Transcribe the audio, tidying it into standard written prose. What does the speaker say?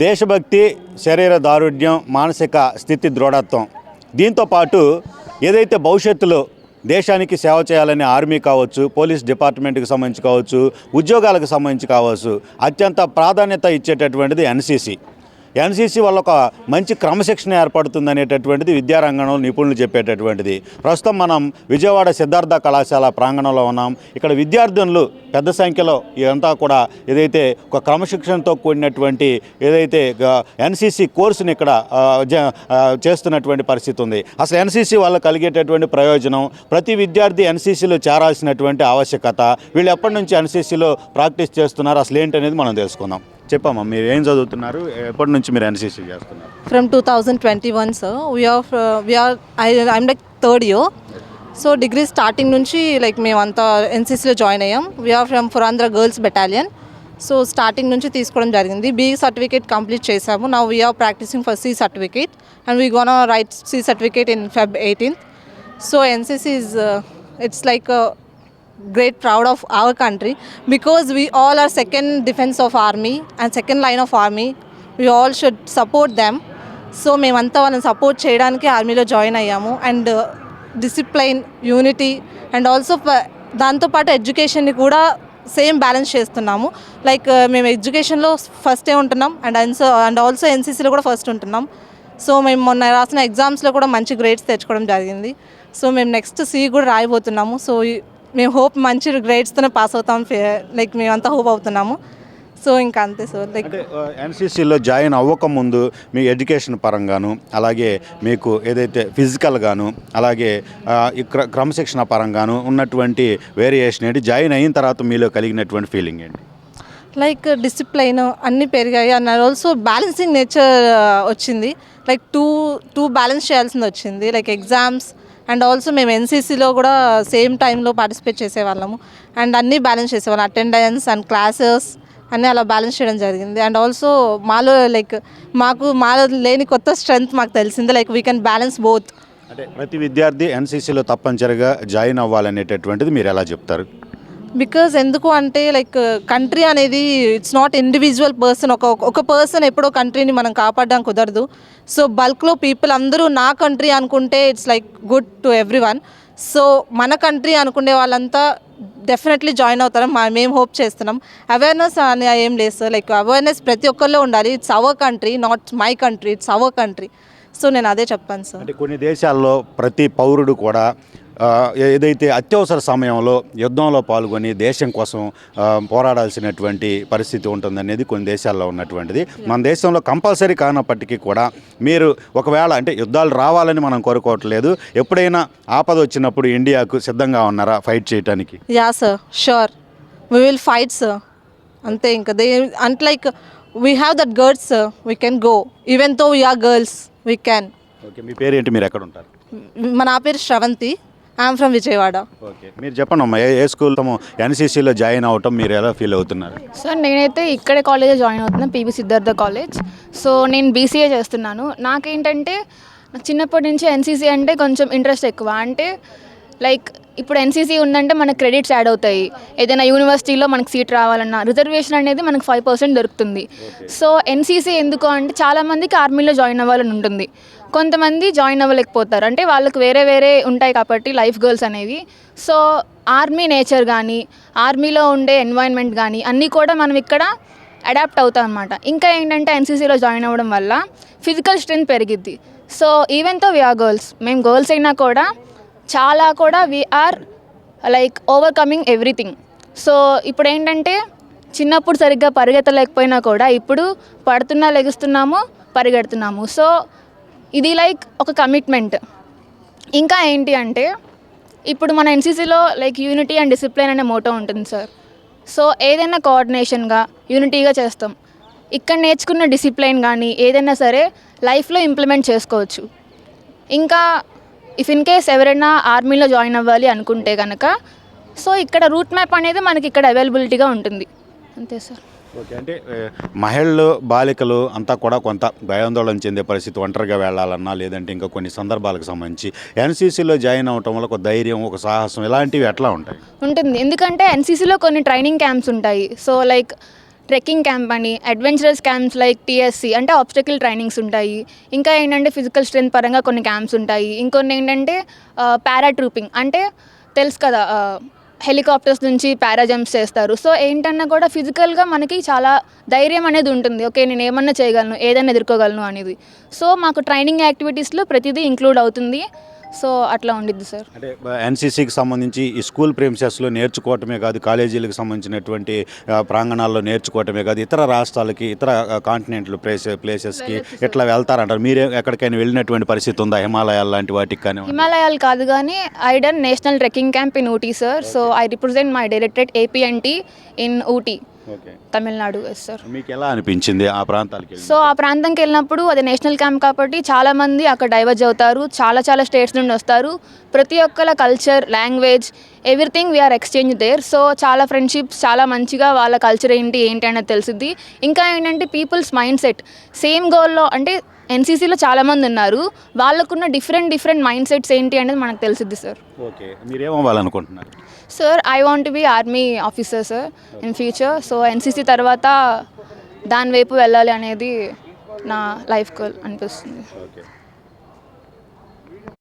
దేశభక్తి, శరీర దారుఢ్యం, మానసిక స్థితి దృఢత్వం, దీంతో పాటు ఏదైతే భవిష్యత్తులో దేశానికి సేవ చేయాలని ఆర్మీ కావచ్చు, పోలీస్ డిపార్ట్మెంట్కి సంబంధించి కావచ్చు, ఉద్యోగాలకు సంబంధించి కావచ్చు, అత్యంత ప్రాధాన్యత ఇచ్చేటటువంటిది ఎన్సీసీ వల్ల ఒక మంచి క్రమశిక్షణ ఏర్పడుతుంది అనేటటువంటిది విద్యారంగంలో నిపుణులు చెప్పేటటువంటిది. ప్రస్తుతం మనం విజయవాడ సిద్ధార్థ కళాశాల ప్రాంగణంలో ఉన్నాం. ఇక్కడ విద్యార్థులు పెద్ద సంఖ్యలో ఇదంతా కూడా ఏదైతే ఒక క్రమశిక్షణతో కూడినటువంటి ఏదైతే ఎన్సీసీ కోర్సుని ఇక్కడ చేస్తున్నటువంటి పరిస్థితి ఉంది. అసలు ఎన్సీసీ వల్ల కలిగేటటువంటి ప్రయోజనం, ప్రతి విద్యార్థి ఎన్సీసీలో చేరాల్సినటువంటి ఆవశ్యకత, వీళ్ళు ఎప్పటి నుంచి ఎన్సీసీలో ప్రాక్టీస్ చేస్తున్నారు, అసలు ఏంటనేది మనం తెలుసుకుందాం. చెప్పమ్మా, మీరు ఏం చదువుతున్నారు, ఎప్పటి నుంచి మీరు ఎన్సీసీ చేస్తున్నారు? From 2021 sir, I'm like third year. So degree starting నుంచి లైక్ మేమంతా ఎన్సీసీలో జాయిన్ అయ్యాం. వీఆర్ ఫ్రమ్ ఫురాంధ్ర గర్ల్స్ బెటాలియన్. సో స్టార్టింగ్ నుంచి తీసుకోవడం జరిగింది. బీ సర్టిఫికేట్ కంప్లీట్ చేసాము. Now we are practising for C certificate and we gonna write C certificate in Feb 18th. So NCC is it's like great proud of our country because we all are second defense of army and second line of army. We all should support them. So మేమంతా వాళ్ళని support చేయడానికి ఆర్మీలో join అయ్యాము. And discipline, unity and also దాంతోపాటు ఎడ్యుకేషన్ని కూడా same balance చేస్తున్నాము. Like మేము ఎడ్యుకేషన్లో ఫస్టే ఉంటున్నాం అండ్ ఆల్సో ఎన్సీసీలో కూడా ఫస్ట్ ఉంటున్నాం. సో మేము మొన్న రాసిన ఎగ్జామ్స్లో కూడా మంచి గ్రేడ్స్ తెచ్చుకోవడం జరిగింది. సో మేము నెక్స్ట్ సి కూడా రాయబోతున్నాము. సో మేము హోప్ మంచి గ్రేడ్స్తోనే పాస్ అవుతాం, లైక్ మేమంతా హోప్ అవుతున్నాము. సో ఇంకా అంతే సార్. లైక్ ఎన్సీసీలో జాయిన్ అవ్వకముందు మీ ఎడ్యుకేషన్ పరంగాను, అలాగే మీకు ఏదైతే ఫిజికల్గాను, అలాగే క్రమశిక్షణ పరంగాను ఉన్నటువంటి వేరియేషన్ ఏంటి, జాయిన్ అయిన తర్వాత మీలో కలిగినటువంటి ఫీలింగ్ ఏంటి? లైక్ డిసిప్లైన్ అన్నీ పెరిగాయి అండ్ ఆల్సో బ్యాలెన్సింగ్ నేచర్ వచ్చింది. లైక్ టూ బ్యాలెన్స్ చేయాల్సింది వచ్చింది. లైక్ ఎగ్జామ్స్ అండ్ ఆల్సో మేము ఎన్సీసీలో కూడా సేమ్ టైంలో పార్టిసిపేట్ చేసేవాళ్ళము అండ్ అన్నీ బ్యాలెన్స్ చేసేవాళ్ళం. అటెండెన్స్ అండ్ క్లాసెస్ అన్నీ అలా బ్యాలెన్స్ చేయడం జరిగింది. అండ్ ఆల్సో మాలో లేని కొత్త స్ట్రెంగ్త్ మాకు తెలిసింది. Like we can balance both. అంటే ప్రతి విద్యార్థి ఎన్సీసీలో తప్పనిసరిగా జాయిన్ అవ్వాలనేటటువంటిది మీరు ఎలా చెప్తారు? బికాజ్ ఎందుకు అంటే లైక్ కంట్రీ అనేది ఇట్స్ నాట్ ఇండివిజువల్ పర్సన్. ఒక పర్సన్ ఎప్పుడో కంట్రీని మనం కాపాడడం కుదరదు. సో బల్క్లో పీపుల్ అందరూ నా కంట్రీ అనుకుంటే it's like good to every one. So మన కంట్రీ అనుకునే వాళ్ళంతా డెఫినెట్లీ జాయిన్ అవుతారు. మేము హోప్ చేస్తున్నాం. అవేర్నెస్ అని ఏం లేదు సార్. లైక్ అవేర్నెస్ ప్రతి ఒక్కరిలో ఉండాలి. It's our country, not my country, it's our country. So నేను అదే చెప్పాను సార్. అంటే కొన్ని దేశాల్లో ప్రతి పౌరుడు కూడా ఏదైతే అత్యవసర సమయంలో యుద్ధంలో పాల్గొని దేశం కోసం పోరాడాల్సినటువంటి పరిస్థితి ఉంటుందనేది కొన్ని దేశాల్లో ఉన్నటువంటిది. మన దేశంలో కంపల్సరీ కానప్పటికీ కూడా మీరు ఒకవేళ అంటే యుద్ధాలు రావాలని మనం కోరుకోవట్లేదు, ఎప్పుడైనా ఆపద వచ్చినప్పుడు ఇండియాకు సిద్ధంగా ఉన్నారా ఫైట్ చేయడానికి? Yeah sir, sure we will fight sir. అంతే ఇంకా అంటే like we have that girls sir, we can go even though we are girls, we can. Okay, మీ పేరు ఏంటి, మీరు ఎక్కడ ఉంటారు? నా పేరు Shravanthi, I am from Vijayawada. Okay, మీరు చెప్పండి అమ్మా, ఏ స్కూల్ ఎన్సీసీలో జాయిన్ అవటం మీరు ఎలా ఫీల్ అవుతున్నారు? సార్ నేనైతే ఇక్కడే కాలేజ్లో జాయిన్ అవుతున్నాను, పీవీ సిద్ధార్థ కాలేజ్. సో నేను బీసీఏ చేస్తున్నాను. నాకేంటంటే చిన్నప్పటి నుంచి ఎన్సీసీ అంటే కొంచెం ఇంట్రెస్ట్ ఎక్కువ. అంటే లైక్ ఇప్పుడు ఎన్సీసీ ఉందంటే మనకు క్రెడిట్స్ యాడ్ అవుతాయి. ఏదైనా యూనివర్సిటీలో మనకు సీట్ రావాలన్నా రిజర్వేషన్ అనేది మనకు 5% దొరుకుతుంది. సో ఎన్సీసీ ఎందుకు అంటే చాలామందికి ఆర్మీలో జాయిన్ అవ్వాలని ఉంటుంది, కొంతమంది జాయిన్ అవ్వలేకపోతారు. అంటే వాళ్ళకి వేరే ఉంటాయి కాబట్టి లైఫ్ గోల్స్ అనేవి. సో ఆర్మీ నేచర్ కానీ ఆర్మీలో ఉండే ఎన్వైర్న్మెంట్ కానీ అన్నీ కూడా మనం ఇక్కడ అడాప్ట్ అవుతాం అన్నమాట. ఇంకా ఏంటంటే ఎన్సీసీలో జాయిన్ అవ్వడం వల్ల ఫిజికల్ స్ట్రెంగ్త్ పెరిగిద్ది. So even though we are girls, మేము గర్ల్స్ అయినా కూడా చాలా కూడా we are like overcoming everything. So ఇప్పుడు ఏంటంటే చిన్నప్పుడు సరిగ్గా పరిగెత్తలేకపోయినా కూడా ఇప్పుడు పడుతున్నా లెగుస్తున్నాము, పరిగెడుతున్నాము. సో ఇది లైక్ ఒక కమిట్మెంట్. ఇంకా ఏంటి అంటే ఇప్పుడు మన ఎన్సీసీలో లైక్ యూనిటీ అండ్ డిసిప్లైన్ అనే మోటో ఉంటుంది సార్. సో ఏదైనా కోఆర్డినేషన్గా యూనిటీగా చేస్తాం. ఇక్కడ నేర్చుకున్న డిసిప్లైన్ కానీ ఏదైనా సరే లైఫ్లో ఇంప్లిమెంట్ చేసుకోవచ్చు. ఇంకా ఇఫ్ ఇన్ కేస్ ఎవరైనా ఆర్మీలో జాయిన్ అవ్వాలి అనుకుంటే కనుక సో ఇక్కడ రూట్ మ్యాప్ అనేది మనకి ఇక్కడ అవైలబిలిటీగా ఉంటుంది. అంతే సార్. ఓకే, అంటే మహిళలు, బాలికలు అంతా కూడా కొంత భయాందోళన చెందే పరిస్థితి, ఒంటరిగా వెళ్ళాలన్నా లేదంటే ఇంకా కొన్ని సందర్భాలకు సంబంధించి ఎన్సీసీలో జాయిన్ అవటం వల్ల ఒక ధైర్యం, ఒక సాహసం ఇలాంటివి ఎట్లా ఉంటాయి? ఉంటుంది. ఎందుకంటే ఎన్సీసీలో కొన్ని ట్రైనింగ్ క్యాంప్స్ ఉంటాయి. సో లైక్ ట్రెక్కింగ్ క్యాంప్ అని, అడ్వెంచరస్ క్యాంప్స్ లైక్ టీఎస్సీ అంటే ఆబ్స్టకిల్ ట్రైనింగ్స్ ఉంటాయి. ఇంకా ఏంటంటే ఫిజికల్ స్ట్రెంత్ పరంగా కొన్ని క్యాంప్స్ ఉంటాయి. ఇంకొన్ని ఏంటంటే పారాట్రూపింగ్ అంటే తెలుసు కదా, హెలికాప్టర్స్ నుంచి పారా జంప్స్ చేస్తారు. సో ఏంటన్నా కూడా ఫిజికల్గా మనకి చాలా ధైర్యం అనేది ఉంటుంది. ఓకే, నేను ఏమన్నా చేయగలను, ఏదైనా ఎదుర్కోగలను అనేది. సో మాకు ట్రైనింగ్ యాక్టివిటీస్లో ప్రతిదీ ఇంక్లూడ్ అవుతుంది. సో అట్లా ఉండిద్ది సార్. అంటే ఎన్సీసీకి సంబంధించి ఈ స్కూల్ ప్రిమిసెస్లో నేర్చుకోవటమే కాదు, కాలేజీలకు సంబంధించినటువంటి ప్రాంగణాల్లో నేర్చుకోవటమే కాదు, ఇతర రాష్ట్రాలకి, ఇతర కాంటినెంట్లు ప్లేసెస్కి ఇట్లా వెళ్తారంటారు. మీరే ఎక్కడికైనా వెళ్ళినటువంటి పరిస్థితి ఉందా, హిమాలయాలు లాంటి వాటికి? కానీ హిమాలయాలు కాదు కానీ I done national trekking camp in Ooty sir. So I represent my directorate APNT in Ooty, okay, Tamil Nadu. Yes sir. మీకు ఎలా అనిపించింది ఆ ప్రాంతాలకి? సో ఆ ప్రాంతంకి వెళ్ళినప్పుడు అది నేషనల్ క్యాంప్ కాబట్టి చాలామంది అక్కడ డైవర్జ్ అవుతారు, చాలా స్టేట్స్ నుండి వస్తారు. ప్రతి ఒక్కళ్ళ culture, language, everything we are exchange there. So చాలా ఫ్రెండ్షిప్స్, చాలా మంచిగా వాళ్ళ కల్చర్ ఏంటి అనేది తెలిసిద్ది. ఇంకా ఏంటంటే పీపుల్స్ మైండ్ సెట్ సేమ్ గోల్లో, అంటే ఎన్సీసీలో చాలామంది ఉన్నారు, వాళ్ళకున్న డిఫరెంట్ మైండ్ సెట్స్ ఏంటి అనేది మనకు తెలిసిద్ది సార్. ఓకే, మీరేమవ్వాలనుకుంటున్నారు? Sir I want be army officer sir in future. So NCC తర్వాత దాని వైపు వెళ్ళాలి అనేది నా లైఫ్ గోల్ అనిపిస్తుంది. ఓకే.